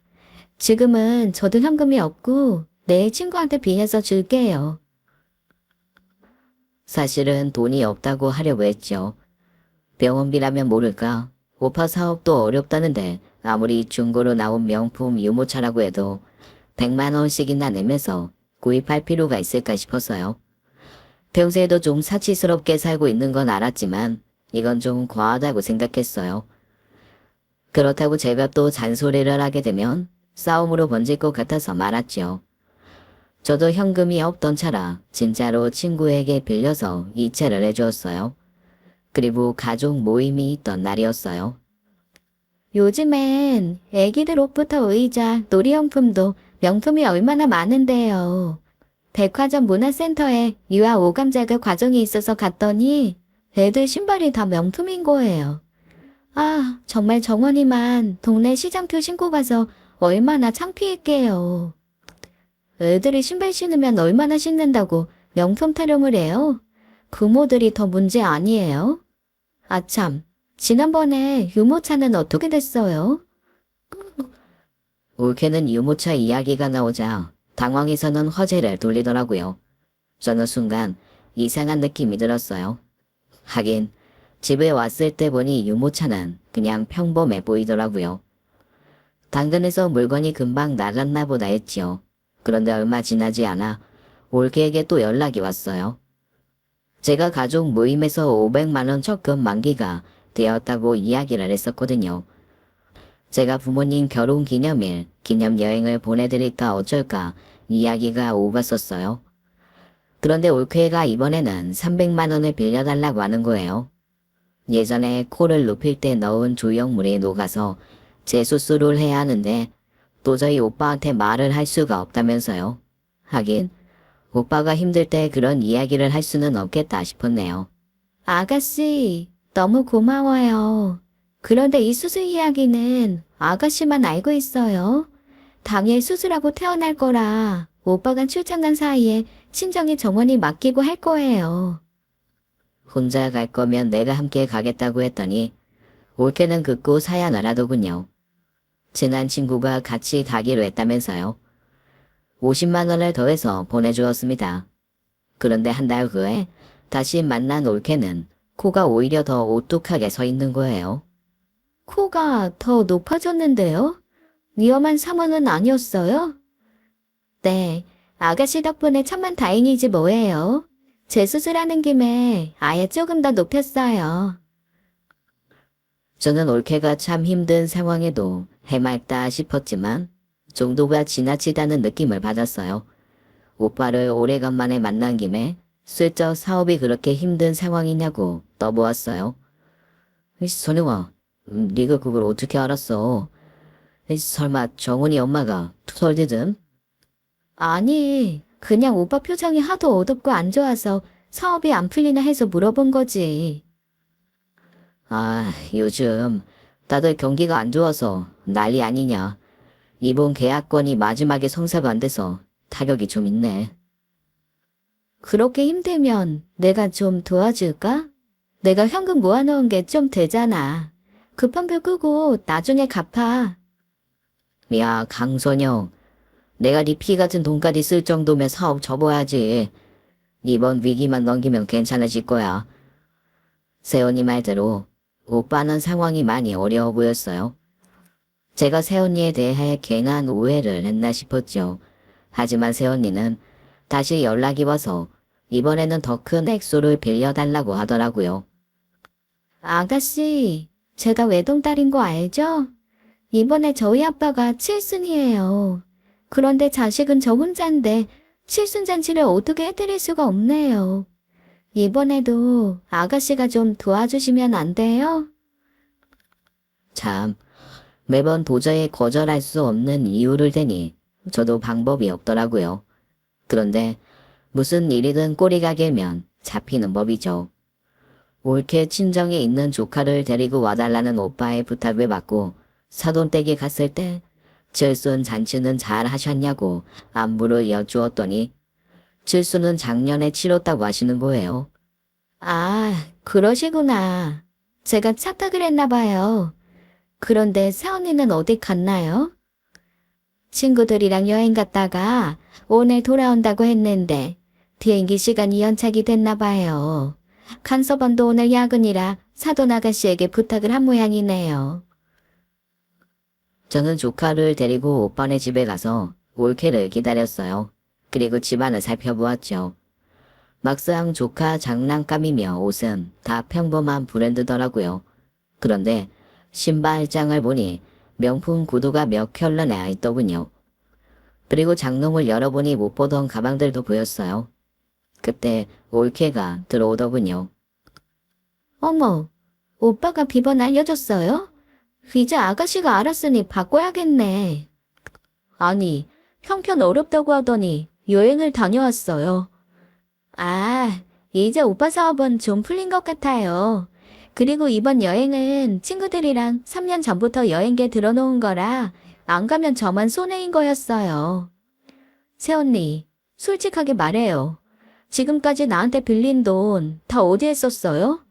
지금은 저도 현금이 없고 내 친구한테 빌려서 줄게요. 사실은 돈이 없다고 하려고 했죠. 병원비라면 모를까. 오빠 사업도 어렵다는데 아무리 중고로 나온 명품 유모차라고 해도 100만 원씩이나 내면서 구입할 필요가 있을까 싶었어요. 평소에도 좀 사치스럽게 살고 있는 건 알았지만 이건 좀 과하다고 생각했어요. 그렇다고 제가 또 잔소리를 하게 되면 싸움으로 번질 것 같아서 말았죠. 저도 현금이 없던 차라 진짜로 친구에게 빌려서 이체를 해주었어요. 그리고 가족 모임이 있던 날이었어요. 요즘엔 애기들 옷부터 의자, 놀이용품도 명품이 얼마나 많은데요. 백화점 문화센터에 유아 오감자가 과정이 있어서 갔더니 애들 신발이 다 명품인 거예요. 아, 정말 정원이만 동네 시장표 신고 가서 얼마나 창피했게요. 애들이 신발 신으면 얼마나 신는다고 명품 타령을 해요? 부모들이 더 문제 아니에요? 아참, 지난번에 유모차는 어떻게 됐어요? 올케는 유모차 이야기가 나오자 당황해서는 화제를 돌리더라고요. 저는 순간 이상한 느낌이 들었어요. 하긴 집에 왔을 때 보니 유모차는 그냥 평범해 보이더라고요. 당근에서 물건이 금방 나갔나 보다 했지요. 그런데 얼마 지나지 않아 올케에게 또 연락이 왔어요. 제가 가족 모임에서 500만 원 적금 만기가 되었다고 이야기를 했었거든요. 제가 부모님 결혼 기념일, 기념여행을 보내드릴까 어쩔까 이야기가 오갔었어요. 그런데 올케가 이번에는 300만 원을 빌려달라고 하는 거예요. 예전에 코를 눕힐 때 넣은 조형물이 녹아서 재수술을 해야 하는데 도저히 오빠한테 말을 할 수가 없다면서요. 하긴 오빠가 힘들 때 그런 이야기를 할 수는 없겠다 싶었네요. 아가씨, 너무 고마워요. 그런데 이 수술 이야기는 아가씨만 알고 있어요. 당일 수술하고 태어날 거라 오빠가 출장 간 사이에 친정에 정원이 맡기고 할 거예요. 혼자 갈 거면 내가 함께 가겠다고 했더니 올케는 극구 사양을 하더군요. 친한 친구가 같이 가기로 했다면서요. 50만 원을 더해서 보내주었습니다. 그런데 한 달 후에 다시 만난 올케는 코가 오히려 더 오뚝하게 서 있는 거예요. 코가 더 높아졌는데요? 위험한 상황은 아니었어요? 네, 아가씨 덕분에 천만 다행이지 뭐예요. 재수술하는 김에 아예 조금 더 높였어요. 저는 올케가 참 힘든 상황에도 해맑다 싶었지만 정도가 지나치다는 느낌을 받았어요. 오빠를 오래간만에 만난 김에 슬쩍 사업이 그렇게 힘든 상황이냐고 떠보았어요. 선영아, 네가 그걸 어떻게 알았어? 설마 정훈이 엄마가 투덜대든? 아니, 그냥 오빠 표정이 하도 어둡고 안 좋아서 사업이 안 풀리나 해서 물어본 거지. 아, 요즘 다들 경기가 안 좋아서 난리 아니냐. 이번 계약건이 마지막에 성사가 안 돼서 타격이 좀 있네. 그렇게 힘들면 내가 좀 도와줄까? 내가 현금 모아놓은 게 좀 되잖아. 급한 불 끄고 나중에 갚아. 야, 강선영. 내가 네 피 같은 돈까지 쓸 정도면 사업 접어야지. 이번 위기만 넘기면 괜찮아질 거야. 세연이 말대로 오빠는 상황이 많이 어려워 보였어요. 제가 세연이에 대해 괜한 오해를 했나 싶었죠. 하지만 세연이는 다시 연락이 와서 이번에는 더 큰 액수를 빌려달라고 하더라고요. 아가씨, 제가 외동딸인 거 알죠? 이번에 저희 아빠가 칠순이에요. 그런데 자식은 저 혼자인데 칠순잔치를 어떻게 해드릴 수가 없네요. 이번에도 아가씨가 좀 도와주시면 안 돼요? 참, 매번 도저히 거절할 수 없는 이유를 대니 저도 방법이 없더라고요. 그런데 무슨 일이든 꼬리가 길면 잡히는 법이죠. 올케 친정에 있는 조카를 데리고 와달라는 오빠의 부탁을 받고 사돈댁에 갔을 때 칠순 잔치는 잘 하셨냐고 안부를 여쭈었더니 칠순은 작년에 치렀다고 하시는 거예요. 아, 그러시구나. 제가 착각을 했나 봐요. 그런데 새언니는 어디 갔나요? 친구들이랑 여행 갔다가 오늘 돌아온다고 했는데 비행기 시간이 연착이 됐나 봐요. 간서번도 오늘 야근이라 사돈 아가씨에게 부탁을 한 모양이네요. 저는 조카를 데리고 오빠네 집에 가서 올케를 기다렸어요. 그리고 집안을 살펴보았죠. 막상 조카 장난감이며 옷은 다 평범한 브랜드더라고요. 그런데 신발장을 보니 명품 구두가 몇 켤레나 있더군요. 그리고 장롱을 열어보니 못 보던 가방들도 보였어요. 그때 올케가 들어오더군요. 어머, 오빠가 비번 알려줬어요? 이제 아가씨가 알았으니 바꿔야겠네. 아니, 형편 어렵다고 하더니 여행을 다녀왔어요. 아, 이제 오빠 사업은 좀 풀린 것 같아요. 그리고 이번 여행은 친구들이랑 3년 전부터 여행계 들어놓은 거라 안 가면 저만 손해인 거였어요. 새언니, 솔직하게 말해요. 지금까지 나한테 빌린 돈 다 어디에 썼어요?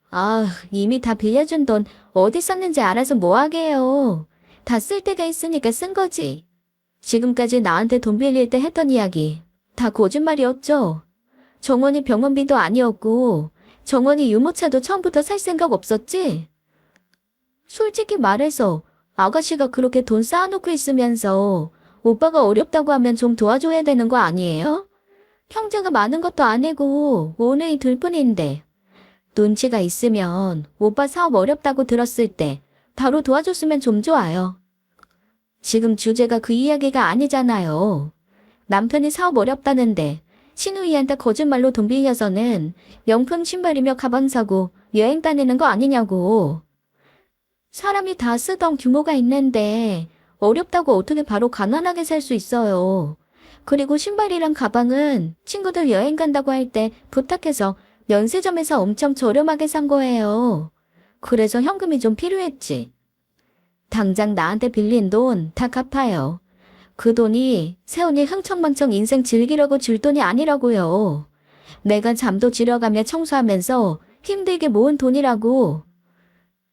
아, 이미 다 빌려준 돈 어디 썼는지 알아서 뭐 하게요. 다 쓸 데가 있으니까 쓴 거지. 지금까지 나한테 돈 빌릴 때 했던 이야기 다 거짓말이었죠. 정원이 병원비도 아니었고 정원이 유모차도 처음부터 살 생각 없었지? 솔직히 말해서 아가씨가 그렇게 돈 쌓아놓고 있으면서 오빠가 어렵다고 하면 좀 도와줘야 되는 거 아니에요? 형제가 많은 것도 아니고 오늘이 둘 뿐인데 눈치가 있으면 오빠 사업 어렵다고 들었을 때 바로 도와줬으면 좀 좋아요. 지금 주제가 그 이야기가 아니잖아요. 남편이 사업 어렵다는데 신우이한테 거짓말로 돈 빌려서는 명품 신발이며 가방 사고 여행 다니는 거 아니냐고. 사람이 다 쓰던 규모가 있는데 어렵다고 어떻게 바로 가난하게 살 수 있어요. 그리고 신발이랑 가방은 친구들 여행 간다고 할 때 부탁해서 면세점에서 엄청 저렴하게 산 거예요. 그래서 현금이 좀 필요했지. 당장 나한테 빌린 돈 다 갚아요. 그 돈이 새언니 흥청망청 인생 즐기려고 줄 돈이 아니라고요. 내가 잠도 지려가며 청소하면서 힘들게 모은 돈이라고.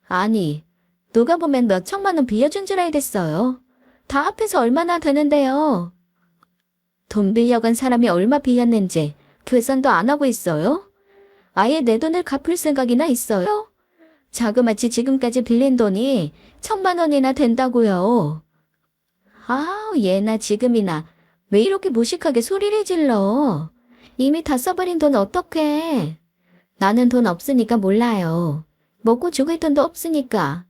아니, 누가 보면 몇 천만 원 빌려준 줄 알겠어요. 다 합해서 얼마나 되는데요. 돈 빌려간 사람이 얼마 빌렸는지 계산도 안 하고 있어요? 아예 내 돈을 갚을 생각이나 있어요? 자그마치 지금까지 빌린 돈이 1,000만 원이나 된다고요. 아, 예나 지금이나 왜 이렇게 무식하게 소리를 질러? 이미 다 써버린 돈 어떡해? 나는 돈 없으니까 몰라요. 먹고 죽을 돈도 없으니까.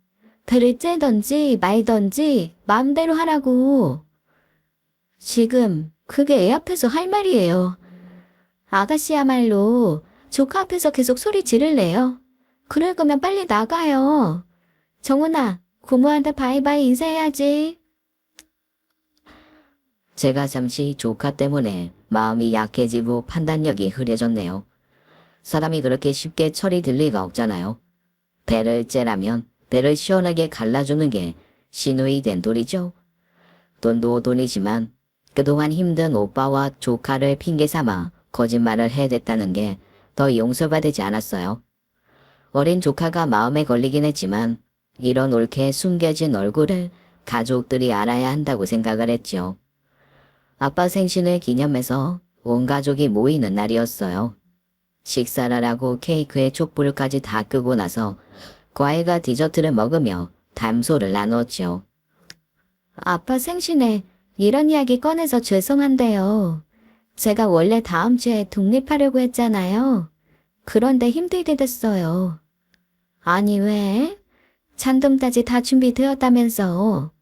배를 째던지 말던지 마음대로 하라고. 지금 그게 애 앞에서 할 말이에요. 아가씨야말로 조카 앞에서 계속 소리 지를래요. 그럴 거면 빨리 나가요. 정훈아, 고모한테 바이바이 인사해야지. 제가 잠시 조카 때문에 마음이 약해지고 판단력이 흐려졌네요. 사람이 그렇게 쉽게 철이 들 리가 없잖아요. 배를 째라면 배를 시원하게 갈라주는 게 시누이 된 돌이죠. 돈도 돈이지만 그동안 힘든 오빠와 조카를 핑계 삼아 거짓말을 해댔다는 게 더 용서받지 않았어요. 어린 조카가 마음에 걸리긴 했지만 이런 옳게 숨겨진 얼굴을 가족들이 알아야 한다고 생각을 했죠. 아빠 생신을 기념해서 온 가족이 모이는 날이었어요. 식사를 하고 케이크에 촛불까지 다 끄고 나서 과일과 디저트를 먹으며 담소를 나눴죠. 아빠 생신에 이런 이야기 꺼내서 죄송한데요. 제가 원래 다음 주에 독립하려고 했잖아요. 그런데 힘들게 됐어요. 아니 왜? 잔금까지 다 준비되었다면서.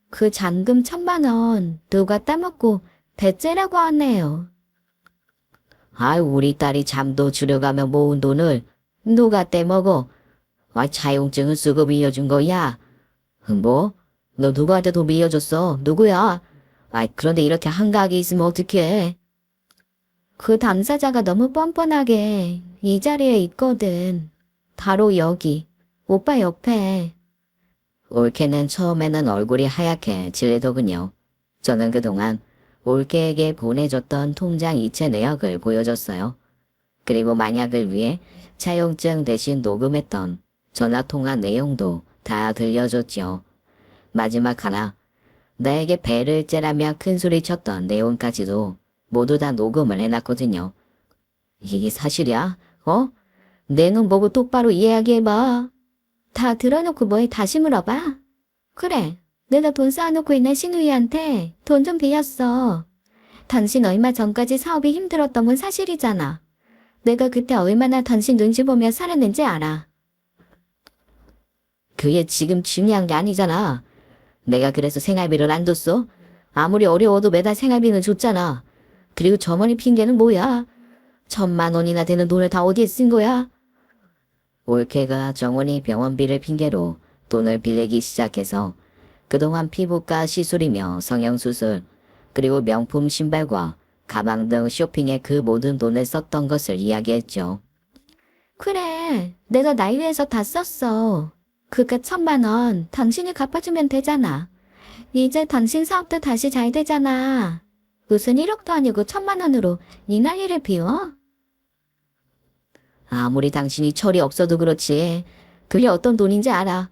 그 잔금 1,000만 원 누가 따먹고 배째라고 하네요. 아유, 우리 딸이 잠도 줄여가며 모은 돈을 누가 떼먹어? 자용증을 쓰고 빌려준 거야? 뭐? 너 누구한테 돈 빌려줬어? 누구야? 그런데 이렇게 한가하게 있으면 어떡해? 그 당사자가 너무 뻔뻔하게 이 자리에 있거든. 바로 여기. 오빠 옆에. 올케는 처음에는 얼굴이 하얗게 질리더군요. 저는 그동안 올케에게 보내줬던 통장 이체 내역을 보여줬어요. 그리고 만약을 위해 차용증 대신 녹음했던 전화통화 내용도 다 들려줬죠. 마지막 하나, 나에게 배를 째라며 큰소리 쳤던 내용까지도 모두 다 녹음을 해놨거든요. 이게 사실이야? 어? 내 눈 보고 똑바로 이야기해봐. 다 들어놓고 뭐해 다시 물어봐. 그래. 내가 돈 쌓아놓고 있는 신우이한테 돈 좀 빌렸어. 당신 얼마 전까지 사업이 힘들었던 건 사실이잖아. 내가 그때 얼마나 당신 눈치 보며 살았는지 알아. 그게 지금 중요한 게 아니잖아. 내가 그래서 생활비를 안 줬어? 아무리 어려워도 매달 생활비는 줬잖아. 그리고 저머니 핑계는 뭐야? 1,000만 원이나 되는 돈을 다 어디에 쓴 거야? 올케가 정원이 병원비를 핑계로 돈을 빌리기 시작해서 그동안 피부과 시술이며 성형수술, 그리고 명품 신발과 가방 등 쇼핑에 그 모든 돈을 썼던 것을 이야기했죠. 그래. 내가 날 위해서 다 썼어. 그깟 1,000만 원 당신이 갚아주면 되잖아. 이제 당신 사업도 다시 잘 되잖아. 무슨 1억도 아니고 1,000만 원으로 네 난리를 피워? 아무리 당신이 철이 없어도 그렇지. 그게 어떤 돈인지 알아.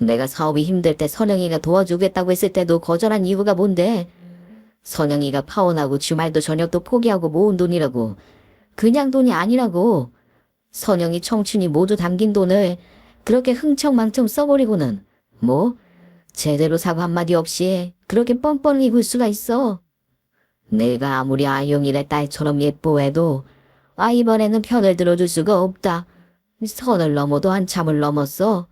내가 사업이 힘들 때 선영이가 도와주겠다고 했을 때도 거절한 이유가 뭔데? 선영이가 파혼하고 주말도 저녁도 포기하고 모은 돈이라고. 그냥 돈이 아니라고. 선영이 청춘이 모두 담긴 돈을 그렇게 흥청망청 써버리고는 뭐? 제대로 사고 한마디 없이 그렇게 뻔뻔히 굴 수가 있어. 내가 아무리 아영이네 딸처럼 예뻐해도 이번에는 편을 들어줄 수가 없다. 선을 넘어도 한참을 넘었어.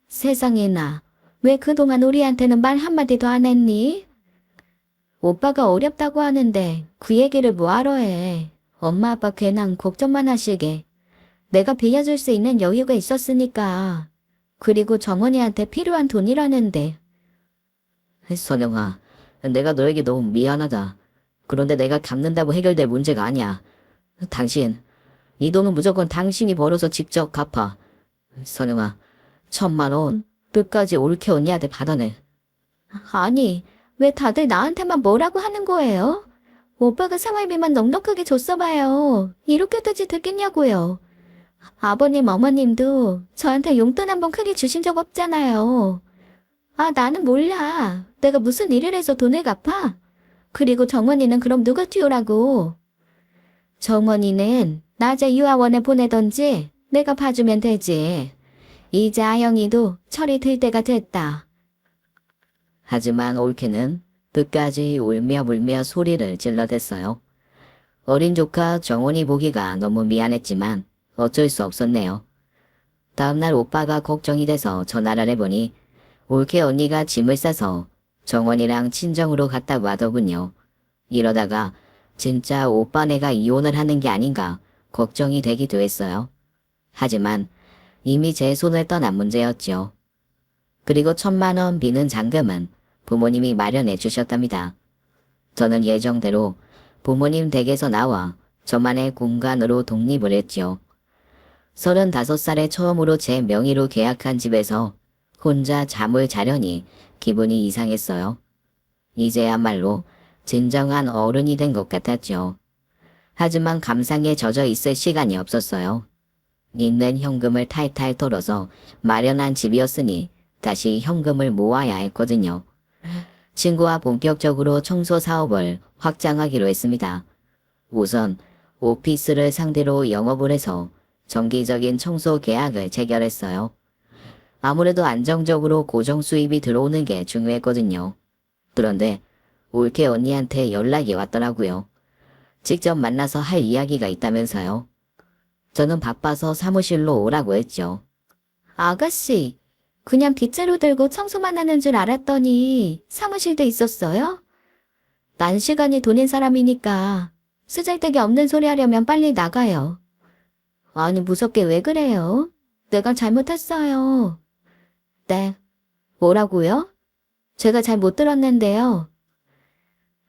세상에나. 왜 그동안 우리한테는 말 한마디도 안 했니? 오빠가 어렵다고 하는데 그 얘기를 뭐하러 해. 엄마 아빠 괜한 걱정만 하시게. 내가 빌려줄 수 있는 여유가 있었으니까. 그리고 정원이한테 필요한 돈이라는데. 선영아, 내가 너에게 너무 미안하다. 그런데 내가 갚는다고 해결될 문제가 아니야. 당신, 이 돈은 무조건 당신이 벌어서 직접 갚아. 선영아, 1,000만 원 끝까지 올케 언니한테 받아내. 아니, 왜 다들 나한테만 뭐라고 하는 거예요? 오빠가 생활비만 넉넉하게 줬어봐요. 이렇게까지 듣겠냐고요. 아버님, 어머님도 저한테 용돈 한 번 크게 주신 적 없잖아요. 나는 몰라. 내가 무슨 일을 해서 돈을 갚아? 그리고 정원이는 그럼 누가 튀우라고? 정원이는 낮에 유아원에 보내던지 내가 봐주면 되지. 이제 아영이도 철이 들 때가 됐다. 하지만 올케는 끝까지 울며 불며 소리를 질러댔어요. 어린 조카 정원이 보기가 너무 미안했지만 어쩔 수 없었네요. 다음날 오빠가 걱정이 돼서 전화를 해보니 올케 언니가 짐을 싸서 정원이랑 친정으로 갔다고 하더군요. 이러다가 진짜 오빠네가 이혼을 하는 게 아닌가 걱정이 되기도 했어요. 하지만 이미 제 손을 떠난 문제였죠. 그리고 1,000만 원 비는 잔금은 부모님이 마련해 주셨답니다. 저는 예정대로 부모님 댁에서 나와 저만의 공간으로 독립을 했죠. 35살에 처음으로 제 명의로 계약한 집에서 혼자 잠을 자려니 기분이 이상했어요. 이제야말로 진정한 어른이 된 것 같았죠. 하지만 감상에 젖어 있을 시간이 없었어요. 있는 현금을 탈탈 털어서 마련한 집이었으니 다시 현금을 모아야 했거든요. 친구와 본격적으로 청소 사업을 확장하기로 했습니다. 우선 오피스를 상대로 영업을 해서 정기적인 청소 계약을 체결했어요. 아무래도 안정적으로 고정 수입이 들어오는 게 중요했거든요. 그런데 올케 언니한테 연락이 왔더라고요. 직접 만나서 할 이야기가 있다면서요. 저는 바빠서 사무실로 오라고 했죠. 아가씨, 그냥 빗자루 들고 청소만 하는 줄 알았더니 사무실도 있었어요? 난 시간이 돈인 사람이니까 쓰잘데기 없는 소리 하려면 빨리 나가요. 아니, 무섭게 왜 그래요? 내가 잘못했어요. 네. 뭐라고요? 제가 잘 못 들었는데요.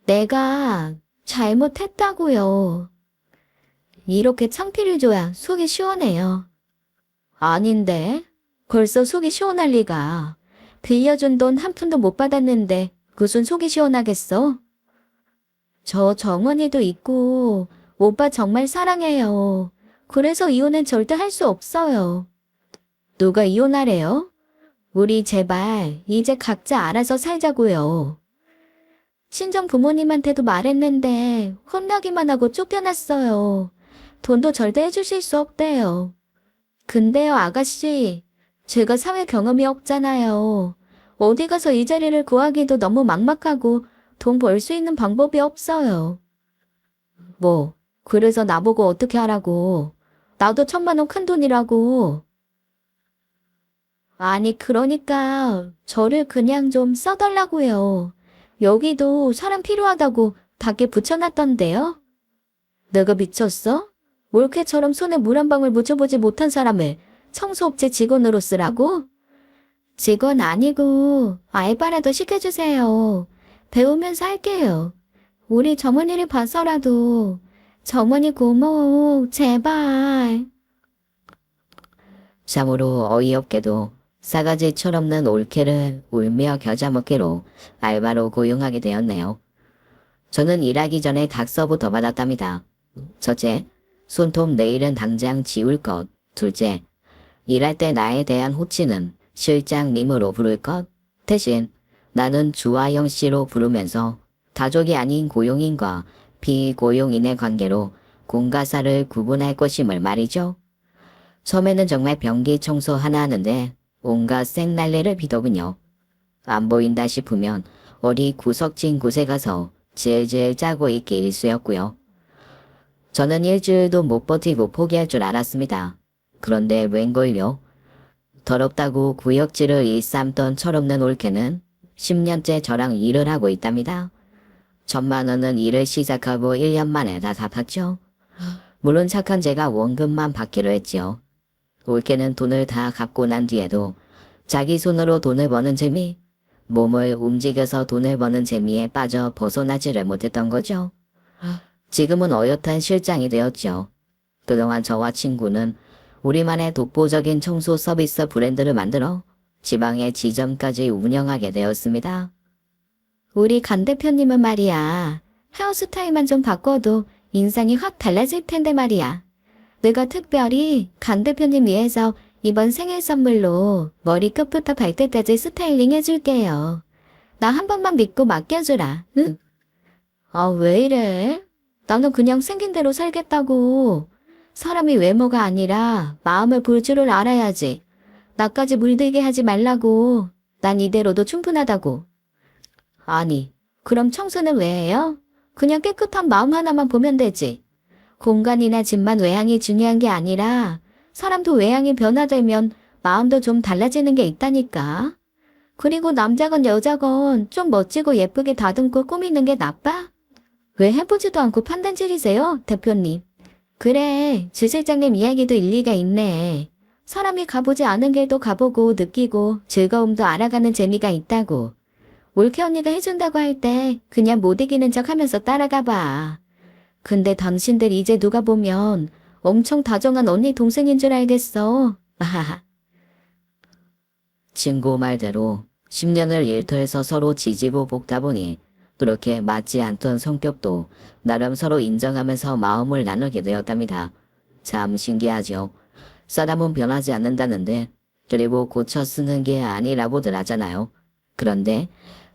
내가 잘못했다고요. 이렇게 창피를 줘야 속이 시원해요. 아닌데, 벌써 속이 시원할 리가. 빌려준 돈 한 푼도 못 받았는데 무슨 속이 시원하겠어? 저 정원이도 있고 오빠 정말 사랑해요. 그래서 이혼은 절대 할 수 없어요. 누가 이혼하래요? 우리 제발 이제 각자 알아서 살자고요. 친정 부모님한테도 말했는데 혼나기만 하고 쫓겨났어요. 돈도 절대 해주실 수 없대요. 근데요, 아가씨. 제가 사회 경험이 없잖아요. 어디 가서 이 자리를 구하기도 너무 막막하고 돈 벌 수 있는 방법이 없어요. 뭐, 그래서 나보고 어떻게 하라고. 나도 1,000만 원 큰 돈이라고. 아니, 그러니까 저를 그냥 좀 써달라고요. 여기도 사람 필요하다고 닭에 붙여놨던데요? 내가 미쳤어? 몰캐처럼 손에 물 한 방울 묻혀보지 못한 사람을 청소업체 직원으로 쓰라고? 직원 아니고 알바라도 시켜주세요. 배우면서 할게요. 우리 정원이를 봐서라도. 정원이 고마워. 제발. 참으로 어이없게도 싸가지 철없는 올케를 울며 겨자 먹기로 알바로 고용하게 되었네요. 저는 일하기 전에 닥서부터 받았답니다. 첫째, 손톱 네일은 당장 지울 것. 둘째, 일할 때 나에 대한 호칭은 실장님으로 부를 것. 대신 나는 주아영 씨로 부르면서 가족이 아닌 고용인과 비고용인의 관계로 공가사를 구분할 것임을 말이죠. 처음에는 정말 변기 청소 하나 하는데 온갖 생날래를 피더군요. 안 보인다 싶으면 어디 구석진 곳에 가서 질질 짜고 있기 일쑤였고요. 저는 일주일도 못 버티고 포기할 줄 알았습니다. 그런데 웬걸요? 더럽다고 구역질을 일삼던 철없는 올케는 10년째 저랑 일을 하고 있답니다. 1,000만 원은 일을 시작하고 1년 만에 다 갚았죠. 물론 착한 제가 원금만 받기로 했지요. 올케는 돈을 다 갚고 난 뒤에도 자기 손으로 돈을 버는 재미, 몸을 움직여서 돈을 버는 재미에 빠져 벗어나지를 못했던 거죠. 지금은 어엿한 실장이 되었죠. 그동안 저와 친구는 우리만의 독보적인 청소 서비스 브랜드를 만들어 지방의 지점까지 운영하게 되었습니다. 우리 간 대표님은 말이야. 헤어스타일만 좀 바꿔도 인상이 확 달라질 텐데 말이야. 내가 특별히 간 대표님 위해서 이번 생일 선물로 머리 끝부터 발끝까지 스타일링 해줄게요. 나 한 번만 믿고 맡겨주라. 응? 아, 왜 이래? 나는 그냥 생긴 대로 살겠다고. 사람이 외모가 아니라 마음을 볼 줄을 알아야지. 나까지 물들게 하지 말라고. 난 이대로도 충분하다고. 아니, 그럼 청소는 왜 해요? 그냥 깨끗한 마음 하나만 보면 되지. 공간이나 집만 외향이 중요한 게 아니라 사람도 외향이 변화되면 마음도 좀 달라지는 게 있다니까. 그리고 남자건 여자건 좀 멋지고 예쁘게 다듬고 꾸미는 게 나빠? 왜 해보지도 않고 판단질이세요, 대표님? 그래, 주 실장님 이야기도 일리가 있네. 사람이 가보지 않은 길도 가보고 느끼고 즐거움도 알아가는 재미가 있다고. 올케 언니가 해준다고 할 때 그냥 못 이기는 척 하면서 따라가봐. 근데 당신들 이제 누가 보면 엄청 다정한 언니 동생인 줄 알겠어. 아하하. 친구 말대로 10년을 일터에서 서로 지지고 볶다 보니 그렇게 맞지 않던 성격도 나름 서로 인정하면서 마음을 나누게 되었답니다. 참 신기하죠. 사람은 변하지 않는다는데 그리고 고쳐 쓰는 게 아니라고들 하잖아요. 그런데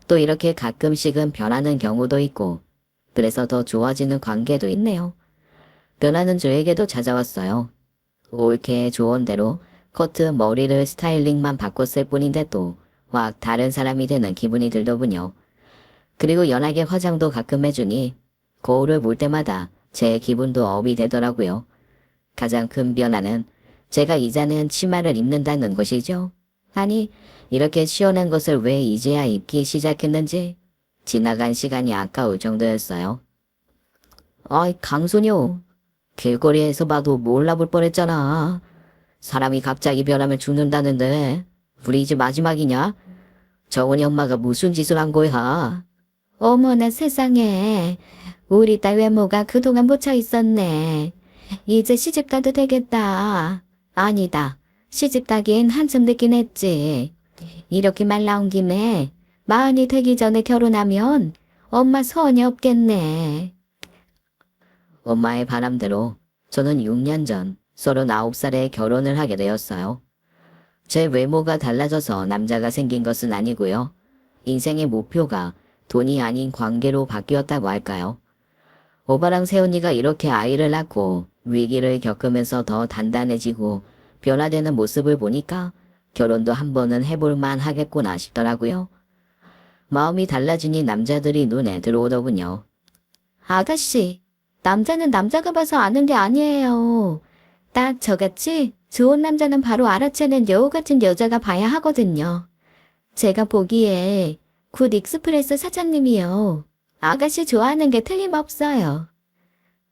또 이렇게 가끔씩은 변하는 경우도 있고 그래서 더 좋아지는 관계도 있네요. 변하는 저에게도 찾아왔어요. 올케의 조언대로 커트 머리를 스타일링만 바꿨을 뿐인데 또 확 다른 사람이 되는 기분이 들더군요. 그리고 연하게 화장도 가끔 해주니 거울을 볼 때마다 제 기분도 업이 되더라고요. 가장 큰 변화는 제가 이제는 치마를 입는다는 것이죠. 아니, 이렇게 시원한 것을 왜 이제야 입기 시작했는지 지나간 시간이 아까울 정도였어요. 어이, 강소녀. 길거리에서 봐도 몰라볼 뻔했잖아. 사람이 갑자기 변하면 죽는다는데 우리 이제 마지막이냐? 정원이 엄마가 무슨 짓을 한 거야? 어머나 세상에. 우리 딸 외모가 그동안 묻혀 있었네. 이제 시집 가도 되겠다. 아니다. 시집 가긴 한참 늦긴 했지. 이렇게 말 나온 김에 마흔이 되기 전에 결혼하면 엄마 소원이 없겠네. 엄마의 바람대로 저는 6년 전 39살에 결혼을 하게 되었어요. 제 외모가 달라져서 남자가 생긴 것은 아니고요. 인생의 목표가 돈이 아닌 관계로 바뀌었다고 할까요? 오빠랑 새언니가 이렇게 아이를 낳고 위기를 겪으면서 더 단단해지고 변화되는 모습을 보니까 결혼도 한 번은 해볼만 하겠구나 싶더라고요. 마음이 달라지니 남자들이 눈에 들어오더군요. 아가씨, 남자는 남자가 봐서 아는 게 아니에요. 딱 저같이 좋은 남자는 바로 알아채는 여우 같은 여자가 봐야 하거든요. 제가 보기에 굿 익스프레스 사장님이요. 아가씨 좋아하는 게 틀림없어요.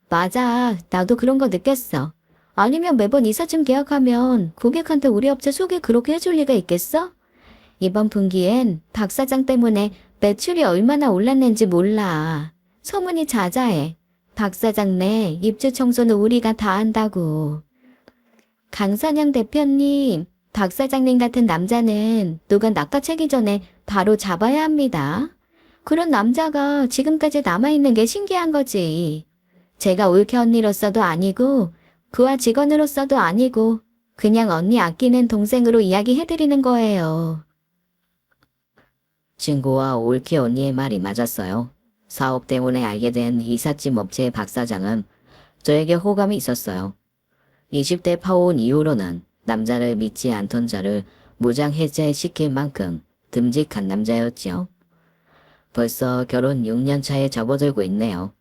맞아, 나도 그런 거 느꼈어. 아니면 매번 이삿짐 계약하면 고객한테 우리 업체 소개 그렇게 해줄 리가 있겠어? 이번 분기엔 박 사장 때문에 매출이 얼마나 올랐는지 몰라. 소문이 자자해. 박 사장네 입주 청소는 우리가 다 한다고. 강선영 대표님, 박 사장님 같은 남자는 누가 낚아채기 전에 바로 잡아야 합니다. 그런 남자가 지금까지 남아있는 게 신기한 거지. 제가 올케 언니로서도 아니고 그와 직원으로서도 아니고 그냥 언니 아끼는 동생으로 이야기해드리는 거예요. 친구와 올케 언니의 말이 맞았어요. 사업 때문에 알게 된 이삿짐 업체의 박 사장은 저에게 호감이 있었어요. 20대 파혼 이후로는 남자를 믿지 않던 저를 무장해제시킬 만큼 듬직한 남자였지요. 벌써 결혼 6년 차에 접어들고 있네요.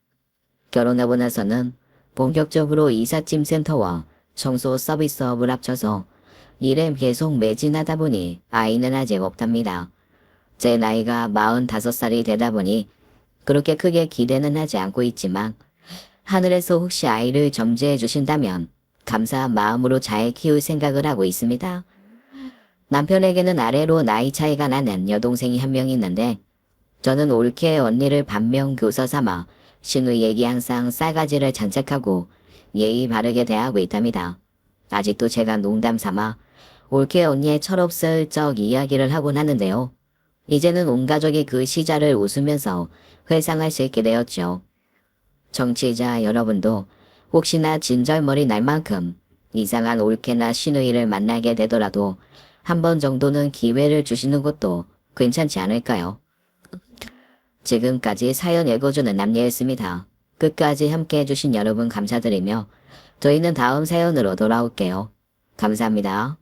결혼하고 나서는 본격적으로 이삿짐 센터와 청소 서비스업을 합쳐서 일에 계속 매진하다 보니 아이는 아직 없답니다. 제 나이가 45살이 되다 보니 그렇게 크게 기대는 하지 않고 있지만 하늘에서 혹시 아이를 점지해 주신다면 감사한 마음으로 잘 키울 생각을 하고 있습니다. 남편에게는 아래로 나이 차이가 나는 여동생이 한 명 있는데 저는 올케 언니를 반면 교사 삼아 시누이에게 항상 쌀가지를 장착하고 예의 바르게 대하고 있답니다. 아직도 제가 농담 삼아 올케 언니의 철없을 적 이야기를 하곤 하는데요. 이제는 온 가족이 그 시절을 웃으면서 회상할 수 있게 되었죠. 정치자 여러분도 혹시나 진절머리 날 만큼 이상한 올케나 시누이를 만나게 되더라도 한 번 정도는 기회를 주시는 것도 괜찮지 않을까요? 지금까지 사연 읽어주는 남예였습니다. 끝까지 함께 해주신 여러분 감사드리며 저희는 다음 사연으로 돌아올게요. 감사합니다.